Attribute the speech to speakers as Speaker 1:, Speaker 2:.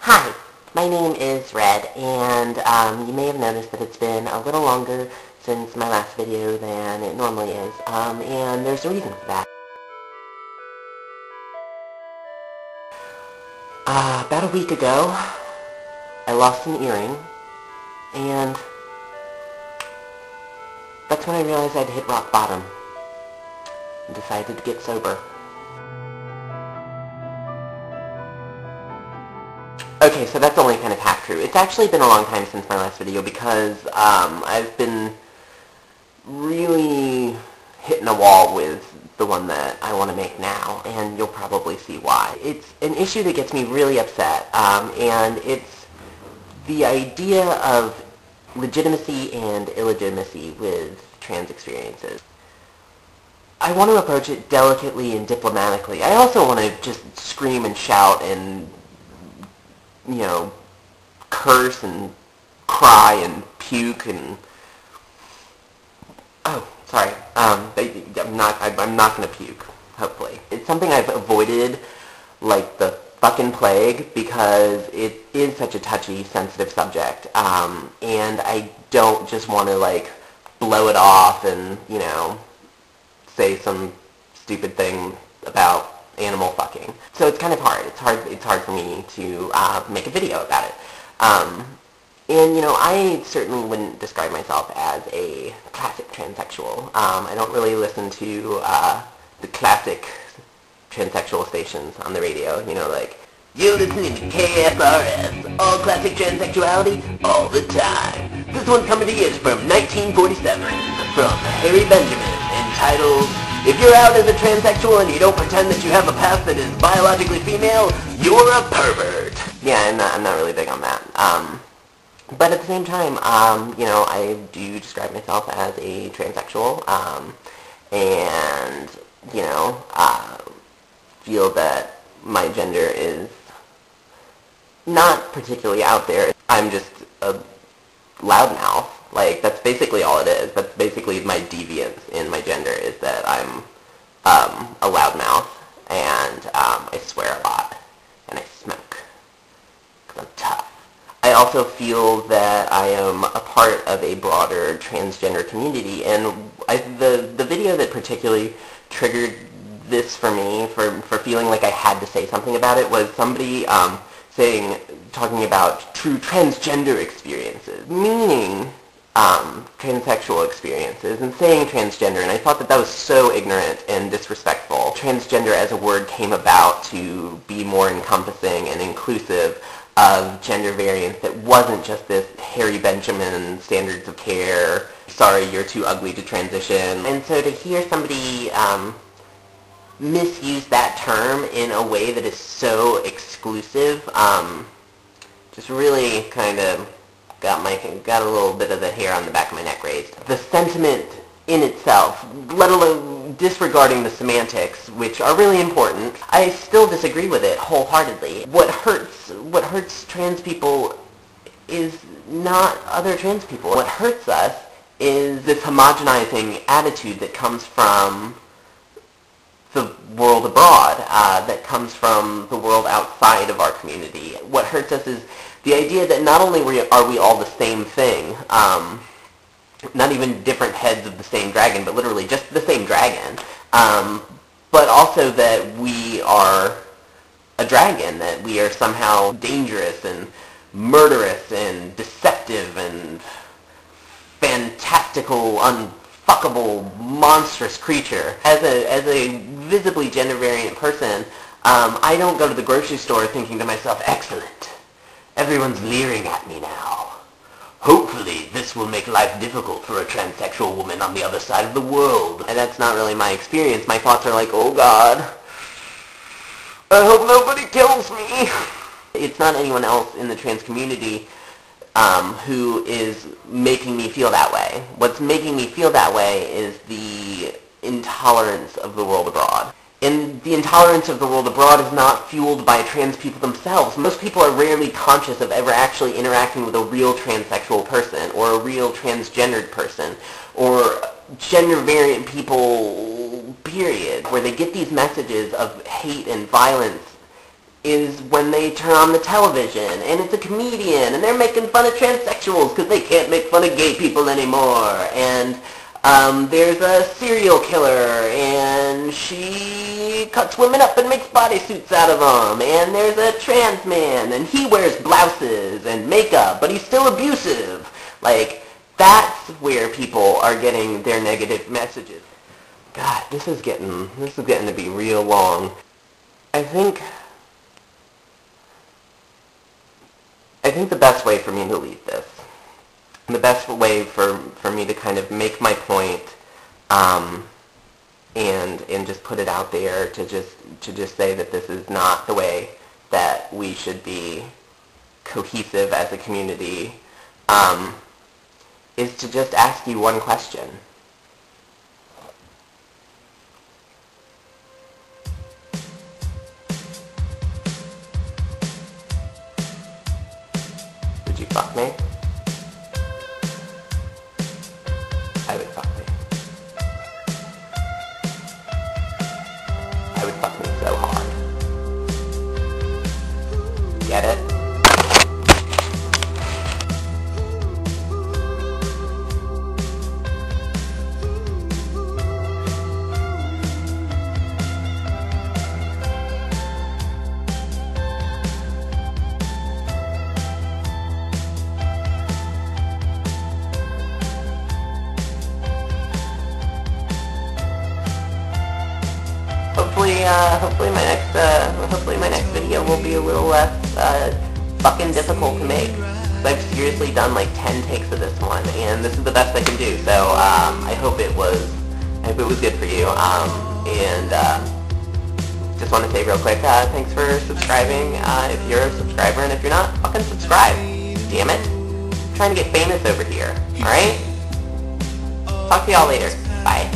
Speaker 1: Hi, my name is Red, and you may have noticed that it's been a little longer since my last video than it normally is, and there's a reason for that. About a week ago, I lost an earring, and that's when I realized I'd hit rock bottom, and decided to get sober. Okay, so that's only kind of half true. It's actually been a long time since my last video because I've been really hitting a wall with the one that I want to make now, and you'll probably see why. It's an issue that gets me really upset, and it's the idea of legitimacy and illegitimacy with trans experiences. I want to approach it delicately and diplomatically. I also want to just scream and shout and curse and cry and puke and... Oh, sorry. I'm not gonna puke, hopefully. It's something I've avoided like the fucking plague because it is such a touchy, sensitive subject, and I don't just want to like blow it off and, say some stupid thing about animal fucking. So it's kind of hard. It's hard for me to make a video about it. And I certainly wouldn't describe myself as a classic transsexual. I don't really listen to the classic transsexual stations on the radio. Like, you're listening to KFRS, all classic transsexuality, all the time. This one's coming to you from 1947, from Harry Benjamin, entitled, "If you're out as a transsexual and you don't pretend that you have a past that is biologically female, you're a pervert." Yeah, I'm not really big on that. But at the same time, I do describe myself as a transsexual, and, feel that my gender is not particularly out there. I'm just a loudmouth. Like, that's basically all it is. That's basically my deviance in my gender, is that I'm a loudmouth, and I swear a lot, and I smoke, because I'm tough. I also feel that I am a part of a broader transgender community, and the video that particularly triggered this for me, for feeling like I had to say something about it, was somebody talking about true transgender experiences, meaning transsexual experiences, and saying transgender, and I thought that was so ignorant and disrespectful. Transgender as a word came about to be more encompassing and inclusive of gender variance that wasn't just this Harry Benjamin standards of care, sorry, you're too ugly to transition. And so to hear somebody misuse that term in a way that is so exclusive, just really kind of got a little bit of the hair on the back of my neck raised. The sentiment in itself, let alone disregarding the semantics, which are really important, I still disagree with it wholeheartedly. What hurts trans people is not other trans people. What hurts us is this homogenizing attitude that comes from the world abroad, that comes from the world outside of our community. What hurts us is the idea that not only are we all the same thing, not even different heads of the same dragon, but literally just the same dragon, but also that we are a dragon, that we are somehow dangerous and murderous and deceptive and fantastical, unfuckable, monstrous creature. As a visibly gender variant person, I don't go to the grocery store thinking to myself, excellent, everyone's leering at me now. Hopefully this will make life difficult for a transsexual woman on the other side of the world. And that's not really my experience. My thoughts are like, oh God, I hope nobody kills me. It's not anyone else in the trans community who is making me feel that way. What's making me feel that way is the intolerance of the world abroad. And the intolerance of the world abroad is not fueled by trans people themselves. Most people are rarely conscious of ever actually interacting with a real transsexual person, or a real transgendered person, or gender variant people, period, where they get these messages of hate and violence is when they turn on the television, and it's a comedian, and they're making fun of transsexuals because they can't make fun of gay people anymore, and there's a serial killer, and she cuts women up and makes bodysuits out of them, and there's a trans man, and he wears blouses and makeup, but he's still abusive. Like, that's where people are getting their negative messages. God, this is getting to be real long. I think the best way for me to leave this, the best way for me to kind of make my point, and just put it out there to just say that this is not the way that we should be cohesive as a community, is to just ask you one question. Would you fuck me? I would fuck me. I would fuck me so hard. Get it? Hopefully my next video will be a little less fucking difficult to make. I've seriously done like 10 takes of this one, and this is the best I can do. So I hope it was good for you. And just want to say real quick, thanks for subscribing. If you're a subscriber, and if you're not, fucking subscribe. Damn it! I'm trying to get famous over here. All right. Talk to y'all later. Bye.